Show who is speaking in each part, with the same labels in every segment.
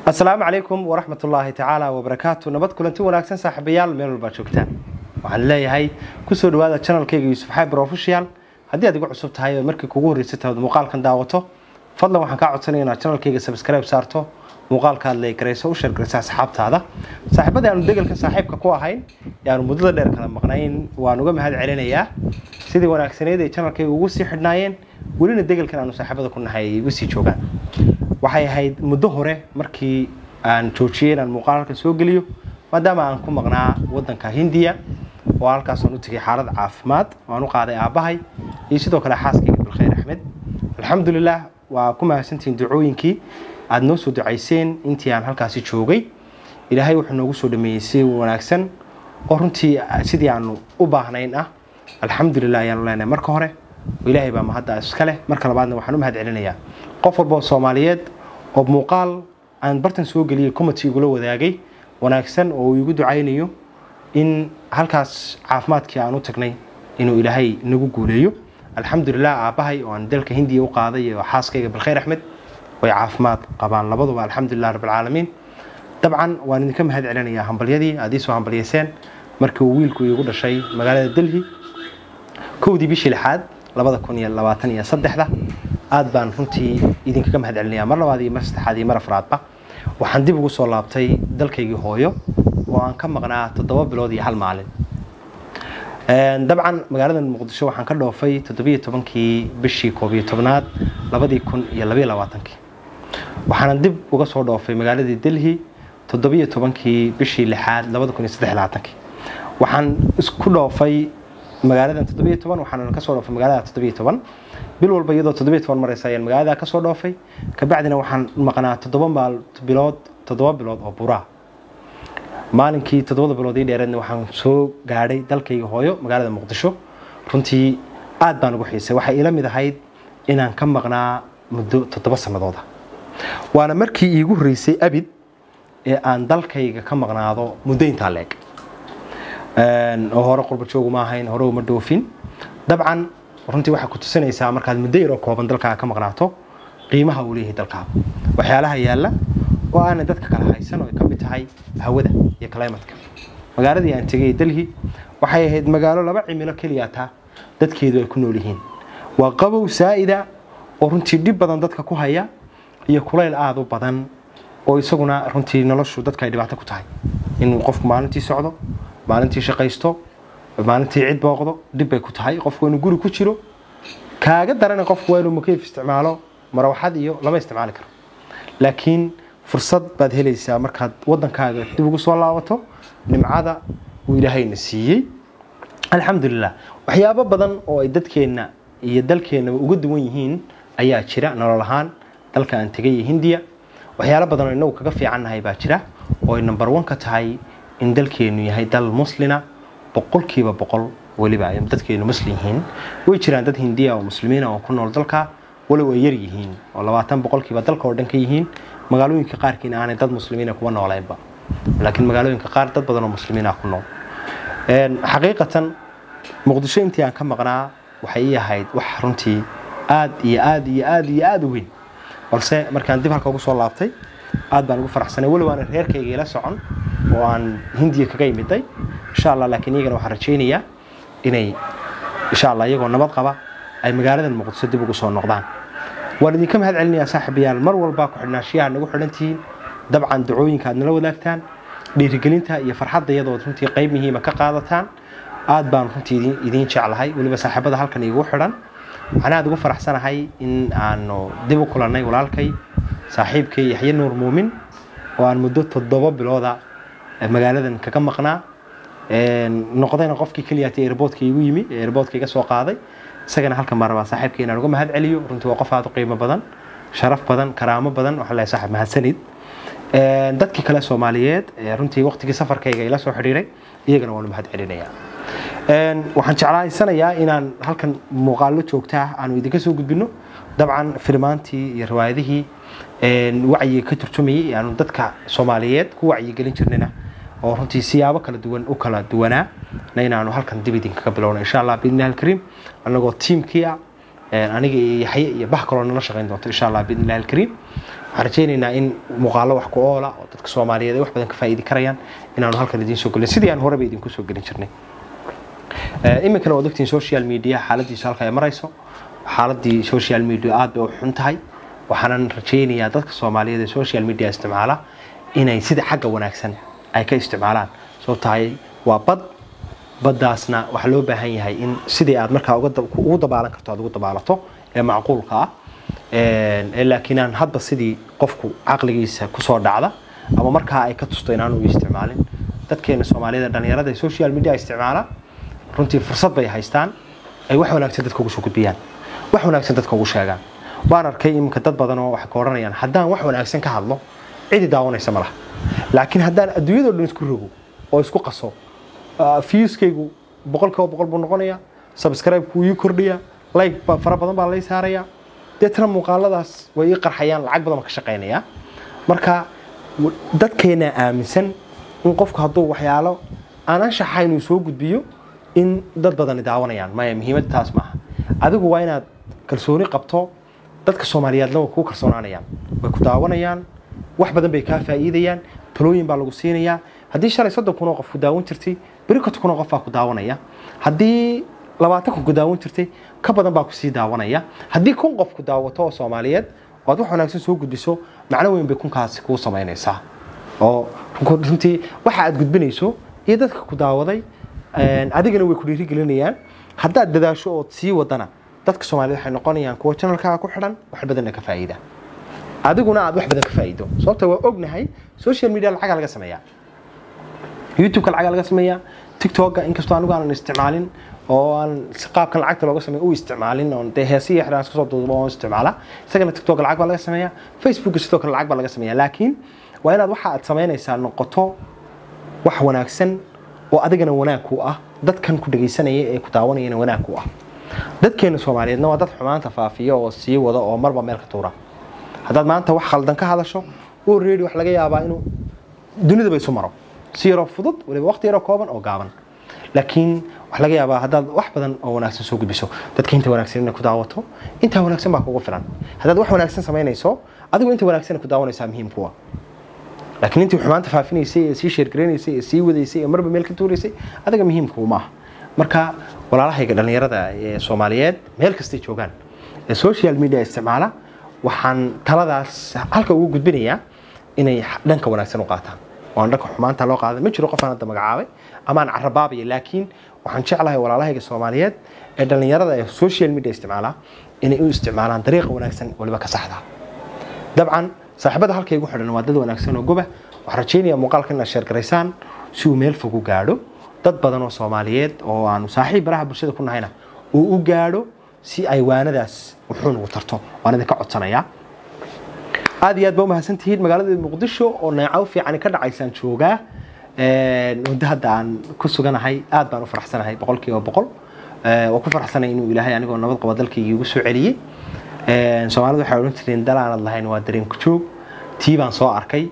Speaker 1: السلام عليكم ورحمة الله تعالى وبركاته. نبض كلنتي وناكسن صاحبيال ميل الباشوكتان. waxaan leeyahay ku soo dhawaada channel-kayga Yusuf Xaybar Official. Haddii aad igu cusub tahay markii kugu horeysay muuqaalkan daawato, fadlan waxaan ka codsanayaa inaad channel-kayga subscribe saarto, muuqaalka aad like gareyso, u share gareyso asxaabtaada. Saaxiibada aan degalka saaxiibka ku ahayn, yaan muddo dheer kala maqnayn, waan uga mahad celinayaa. Sidii wanaagsaneed ee channel-kayga ugu sii xidhnaayeen, welina degalkan aanu saaxiibada ku nahay igu sii joogaan. waxay ahayd muddo hore markii aan joojiyay inaan muuqaalka soo geliyo maadaama aan ku maqnaa wadanka Hindiya oo halkaas oo u tagay xaalad caafimaad waan u qaaday aabahay iyo sidoo kale xaaskayga Bilkhayr Axmed. alxamdulillah waa ku mahadsantiin ducooyinkii aad noo soo ducayseen intii aan halkaas joogay. ilaahay wuxuu noogu soo dhameeyay si wanaagsan oo runtii sidii aan u baahnayn ah. alxamdulillah ayaan leenahay marka hore ilaahay baa mahad iska leh. marka labaadna waxaan u mahad celinayaa qof walba Soomaaliyeed oo muuqaal aan bartan soo galiyay committee ugu la wadaagay wanaagsan oo igu ducaynayo in halkaas caafimaadkii aan u tagnay inuu ilaahay nagu guuleeyo. alxamdulillah aabahay oo aan dalka Hindiya u qaaday iyo xaaskayga Bilkhayr Axmed way caafimaad qabaan labaduba alxamdulillah rabbil caalamiin. dabcan waan idinka mahad celinayaa hambalyadii aad ii soo hambalyeyseen markii uu wiilku igu dhashay magaalada Delhi koodii bishii 6 2023 aad baan runtii idinkaga mahad celinayaa mar labaad iyo mar saddexaad iyo mar afraadba. waxaan dib ugu soo laabtay dalkaygii hooyo oo aan ka maqnaa 7 bilood iyo 1 maalin. dabcan magaalada Muqdisho waxaan ka dhoofay 17kii bishii 11aad 2022. waxaan dib uga soo dhoofay magaalada Delhi 17kii bishii 6aad 2023. waxaan isku dhoofay magaalada 17 waxaan ka soo dhoofay magaalada 17 bil walba iyadoo 17 maraysa ayaan magaalada ka soo dhoofay ka bacdina waxaan maqnaa 7 bilood oo buraa. maalinkii 7 bilood ee dheeradna waxaan soo gaadhay dalkayga hooyo magaalada Muqdisho. runtii aad baan ugu xiisay. waxay ila mid ahayd inaan ka maqnaa muddo 7 sanadood. waana markii iigu horeysay abid ee aan dalkayga ka maqnaado muddo inta leeg. oo hore qurba joog ma ahayn, hore uma dhoofin. dabcan runtii waxa ku tusinaysaa markaad muddo yar oo kooban dalka ka maqnaato qiimaha uu leeyahay dalka. waxyaalaha yaala oo aan dadka kala haysan oo ka mid tahay hawada iyo climate-ka. magaaladii aan tagay Delhi waxay ahayd magaalo laba cimilo kaliya ta dadkeedu ay ku nool yihiin. waa qabow saa'ida oo runtii dib badan dadka ku haya iyo kulayl aad u badan oo isaguna runtii noloshu dadka ay dhibaato ku tahay. in qofku maalintii socdo, maalintii shaqaysto, maalintii cid booqdo dib bay ku tahay. qofku inuu guri ku jiro kaaga daran qofku waa inuu mukayf isticmaalo marwaxad iyo lama isticmaali karo. laakiin fursad baad helaysaa markaad wadankaaga dib ugu soo laabato nimcada uu Ilaahayna siiyay. alxamdulillah waxyaabo badan oo ay dadkeena iyo dalkeena uga duwan yihiin ayaa jira nolol ahaan dalka aan tagay Hindiya. waxyaabo badan oo inagu kaga fiicannahay baa jira oo ay number 1 ka tahay in dalkeenu yahay dal muslina 100% waliba ay dadkeenu muslim yihiin. way jiraan dad Hindiya oo muslimiin oo ku nool dalka waliba ay yar yihiin oo 20% dalka oo dhan ka yihiin. magaalooyinka qaarkiina aanay dad muslimiin kuwa nooleynba, laakiin magaalooyinka qaar dad badan oo muslimiin ah ku nool. xaqiiqatan Muqdisho intii aan ka maqnaa waxay ahayd wax runtii aad u weyn. balse markaan dib halka ugu soo laabtay aad baan ugu faraxsanay waliba aan reerkayga ila socon oo aan Hindiya kaga yimiday insha Allah. laakiin iyagana waxaan rajaynayaa inay insha Allah iyagoo nabad qaba ay magaalada Muqdisho dib ugu soo noqdaan. waan idinka mahad celinayaa saaxiibayaal mar walba ku xidhnaashiyaha nagu xidhantiin. dabcan ducooyinka aad nala wadaagtaan, dhiirigelinta iyo farxadda iyadoo runtii qayb muhiim ah ka qaadataan. aad baan runtii idin jeclahay waliba saaxiibada halkan igu xidhan. waxaan aad ugu faraxsanahay in aanu dib u kulannay walaalkay saaxiibkay Yaxya Nuur Muumin oo aan muddo 7 bilooda magaaladan kaga maqnaa. noqdayna qofkii kaliya airport-ka igu yimi, airport-ka iga soo qaaday. isagana halkan marba saaxiibkay inaan uga mahad celiyo. runtii waa qof aad u qiimo badan, sharaf badan, karaamo badan. waxa la saaxiib mahadsanid. dadkii kale Soomaaliyeed runtii waqtigii safarkayga ila soo xiriiray iyagana waan u mahad celinayaa. waxaan jeclaysanayaa inaan halkan muuqaalo joogta aan idinka soo gudbino. dabcan filmaantii iyo riwaayadihii wacyi ka turjumayay aan dadka Soomaaliyeed ku wacyi gelin jirnayna oo runtii siyaabo kala duwanaa inaanu halkan dib idinkaga bilowno insha Allah biidnaahi kariim anagoo teamkii aniga iyo Yaxye iyo bah kaloo nala shaqeyn doonto insha Allah bidin Ilaahay Kariim waxaan rajaynaynaa in muuqaalo wax ku oola oo dadka Soomaaliyeed ay wax badan ka faa'iidi karayaan inaanu halkan idin soo galin sidii aan horeba idin ku soo galin jirnay iminkana oo dadkii social media xaaladiisa halka ay marayso xaaladii social media aad bay u xun tahay waxaan rajaynayaa dadka Soomaaliyeed ee social media isticmaala inay sida xagga wanaagsan ay ka isticmaalaan soo tahay waa baddaasna waxa loo baahan yahay in sidii aad markaa ugu dabaalan karto aad ugu dabaalato ee macquulka ah laakiin aan hadba sidii qofku aqligiisa ku soo dhacda ama markaa ay ka tusto inaan u isticmaalin dadkeena Soomaaliyeed dhalinyarada social media isticmaala runtii fursad bay haystaan ay wax wanaagsan dadka ugu soo gudbiyaan wax wanaagsan dadka ugu sheegaan baan arkay imka dad badan oo wax ka oranayaan haddaan wax wanaagsan ka hadlo cid daawanaysa malaha laakiin haddaan adduunyada dhan isku rogo oo isku qaso viewskaygu 100% buu noqonayaa subscribe-ku wuu kordhiyaa like fara badan baa la saarayaa deetana muuqaaladaas way qarxayaan lacag badan ka shaqeynaya marka dadkeena aaminsan in qofku hadduu waxyaalo aan anshaxayn uu soo gudbiyo in dad badan daawanayaan ma muhiimad taas maaha adigu waa inaad kalsooni qabto dadka Soomaaliyeed loo ku kalsoonaanayaan way ku daawanayaan wax badan bay ka faa'iidayaan talooyin baa lagu siinayaa haddii shalay 30 kun oo qof ku daawan jirtay bari 10 kun oo qof baa ku daawanaya haddii 20 kun ku daawan jirtay ka badan baa ku sii daawanaya haddii kun qof ku daawato oo Soomaaliyeed oo wax wanaagsan soo gudbiso macna weyn bay kunkaasi ku sameynaysaa oo runtii waxa aad gudbinayso iyo dadka ku daawaday adigana way ku dhiirigelinayaan haddaad dadaasho oo sii wadana dadka Soomaaliyeed waxay noqonayaan kuwa channelka ku xidhan wax badan ka faa'iida adiguna aad wax badan ka faa'iido sababtoo waa ognahay social media lacag laga sameeyaa YouTube lacag laga sameeyaa TikTok inkastoo anigu aan isticmaalin oo aan qaabkan lacagta looga sameeyo u isticmaalin oo heesiyo xiraan iska soo duubo oo isticmaala isagana TikTok lacag laga sameeyaa Facebook sidoo kale lacag laga sameeyaa laakiin waa inaad waxa aad sameynaysaa noqoto wax wanaagsan oo adigana wanaag ku ah dadkan ku dhageysanaya ee ku daawanayana wanaag ku ah dadkeena Soomaaliyeedna waa dad xumaanta faafiyo oo sii wada oo marba meel ka tuura haddaad maanta wax khaldan ka hadasho oo reedi wax laga yaabaa inuu dunida bay soo maro si yar fudud waliba waqti yar kooban oo gaaban laakiin wax laga yaabaa haddaad wax badan oo wanaagsan soo gudbiso dadka inta wanaagsan inay ku daawato inta wanaagsan baa kugu filan haddaad wax wanaagsan sameynayso adigu inta wanaagsan ku daawanaysaa muhiim ku ah laakiin intii xumaanta faafinaysay si share gareynayay si wadaysay marba meel ka tuuraysay adiga muhiim ku ma marka walaalahayga dhalinyarada ee Soomaaliyeed meel kasta joogan ee social media isticmaala waxaan taladaas halka ugu gudbinayaa inay dhanka wanaagsan u qaataan oo dhanka xumaanta loo qaado ma jiro qof aan magacaabay ama aan carabaabiyo laakiin waxaan jeclahay walaalahayga Soomaaliyeed ee dhalinyarada ee social media isticmaala inay u isticmaalaan dariiq wanaagsan waliba ka saxda dabcan saaxiibada halka igu xidhan waa dad wanaagsan oo goba waxaan rajaynayaa muuqaalkan inaad share gareysaan si uu meel fog u gaadho dad badan oo Soomaaliyeed oo aan saaxiib baraha bulshada ku nahayna uu u gaadho si ay waanadaas wuxuu ugu tarto waan idin ka codsanayaa aad iyo aad baa mahadsantihiin magaalada Muqdisho oo naacaw fiican ka dhacaysaan joogaa hadda aan ku suganahay aad baan u faraxsanahay 100% oo ku faraxsanahay inuu Ilaahay anigoo nabad qaba dalkayga igu soo celiyay Soomaalidu waxay oran jireen dalaanad lahayn waa dareen ku joog tii baan soo arkay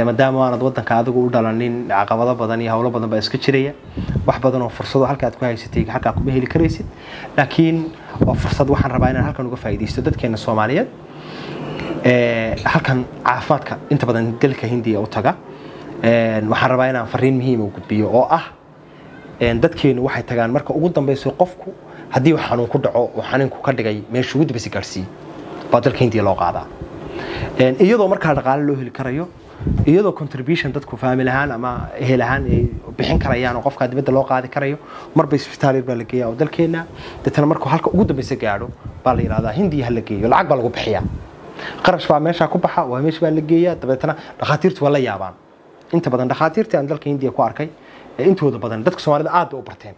Speaker 1: maadaama aanad wadanka adigu u dhalanin caqabado badan iyo hawlo badan baa iska jiraya wax badan oo fursado halka aad ku haysatay halka ku heli karaysid laakiin oo fursad waxaan rabaa inaan halkan uga faa'iideysto dadkeena Soomaaliyeed halkan caafimaadka inta badan dalka Hindiya u taga waxaan rabaa inaan fariin muhiim u gudbiyo oo ah dadkeenu waxay tagaan marka ugu dambeysay qofku haddii wax xanuun ku dhaco oo xanuunku ka dhigay meesha ugu dibisi gaarsiin baa dalka Hindiya loo qaadaa iyadoo marka dhaqaale loo heli karayo iyadoo contribution dadku family ahaan ama ehel ahaan ay bixin karayaan oo qofka dibadda loo qaadi karayo marba isbitaal baa la geeyaa oo dalkeena dadana markuu halka ugu dambeysay gaadho baa la yiraahdaa Hindiya la geeyo lacag baa lagu bixiyaa qarash baa meesha ku baxa waa meesha baa la geeyaa dabeetana dhaqaatiirtu waa la yaabaan inta badan dhaqaatiirta aan dalka Hindiya ku arkay intooda badan dadka Soomaalida aad u barteen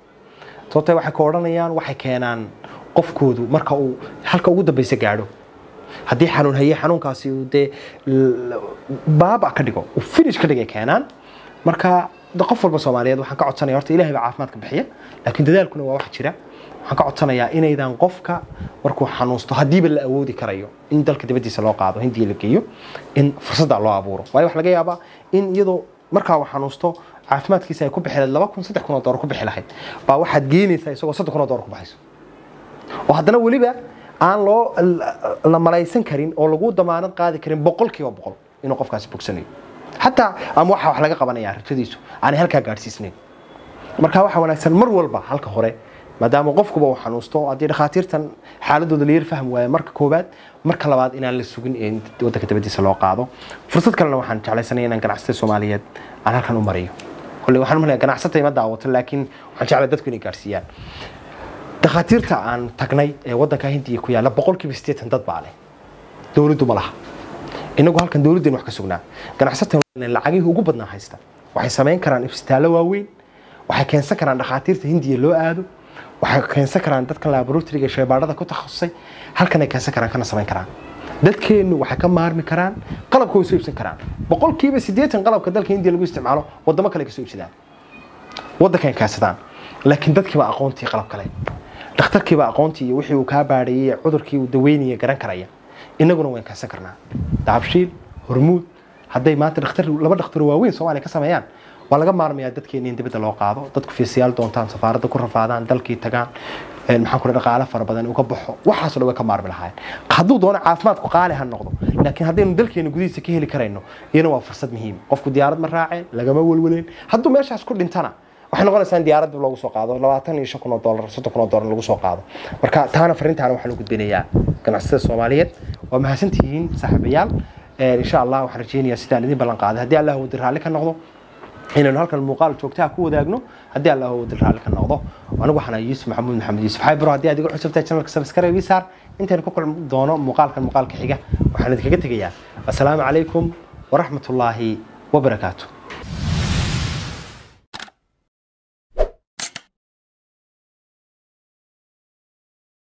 Speaker 1: sababtoo waxay ka oranayaan waxay keenaan qofkoodu marka uu halka ugu dambeysay gaadho haddii xanuun haye xanuunkaasi uu de baaba ka dhigo oo finish ka dhigay keenaan marka qof walba Soomaaliyeed waxaan ka codsanayaa horta Ilaahay baa caafimaadka bixiya laakiin dadaalkuna waa wax jira waxaan ka codsanayaa inaydan qofka markuu xanuusto hadiiba la awoodi karayo in dalka dibadiisa loo qaado Hindiya la geeyo in fursada loo abuuro waayo wax laga yaabaa in iyadoo marka uu xanuusto caafimaadkiisa ay ku bixiyeen 2,000-3,000 dollar ku bixi lahayd baa waxaad geenaysaa isagoo 3,000 dollar ku baxayso oo haddana waliba aan loo la malaysan karin oo lagu damaanad qaadi karin boqolkiiba boqol inuu qofkaasi bogsanayo xataa ama waxa wax laga qabanaya rajadiisu aan halka gaarsiisnayn marka waxa wanaagsan mar walba halka hore maadaama qofkuba uu xanuusto hadii dhakhaatiirtan xaaladooda leer faham waayo marka koobaad marka labaad inaan la sugin in wadanka dibadiisa loo qaado fursad kalena waxaan jeclaysanayaa inaan ganacsatada Soomaaliyeed aan halkan u mariyo kulli waxaan umaleeyaa ganacsatada ima daawato laakiin waxaan jeclaa dadku inay gaarsiiyaan dhakhaatiirta aan tagnay ee wadanka Hindiya ku yaala 80% dad baa leh dawladdu ma laha inagu halkan dawladdu wax ka sugnaa ganacsatada lacagihii ugu badnaa haysta waxay sameyn karaan isbitaallo waaweyn waxay keensan karaan dhakhaatiirta Hindiya loo aado waxay keensan karaan dadka laboratoryga shaybaadhada ku takhasusay halkan ay keensan karaan kana sameyn karaan dadkeenu waxay ka maarmi karaan qalabka soo iibsan karaan 80% qalabka dalka Hindiya lagu isticmaalo wadamo kale ka soo iibsadaan wadanka ay kaasadaan laakiin dadkii baa aqoontii qalab kale dhakhtarkii baa aqoontii wixii uu ka baadhayay cudurkii uu daweynaya garan karaya inaguna waan kaasan karnaa daabshiil hormuud haday maanta laba dhakhtar waaweyn Soomaaliya ka sameeyaan waa laga maarmayaa dadkeena in dibadda loo qaado dadku fiisiyaal doontaan safaaradda ku rafaadaan dalkii tagaan maxaan ku dhaqaale fara badan uga baxo waxaas oo ka maarmi lahaayeen hadduu doono caafimaadku qaali ha noqdo laakiin haddaynu dalkeena gudihiisa ka heli karayno iyana waa fursad muhiim qofku diyaarad ma raaceen lagama walwaleen hadduu meeshaas ku dhintana waxay noqonaysaa in diyaaradda lagu soo qaado $25,000 $30,000 lagu soo qaado marka taana fariintaana waxaan u gudbinayaa ganacsatada Soomaaliyeed waa mahadsantihiin saaxiibayaal insha Allah waxaan rajeynayaa sidaan idin ballan qaaday haddii Allah uu dirraali ka noqdo inaan halkan muuqaal joogtaa ku wadaagno haddii Allah uu dirraali ka noqdo anigu waxaan Yuusuf Maxamuud Yuusuf Xaybro haddii aad igu cusubtahay channelka subscribe saar intaan ku kulmi doono muuqaalka xiga waxaan idinkaga tegayaa assalaamu calaykum wa rahmatullaahi wa barakaatuh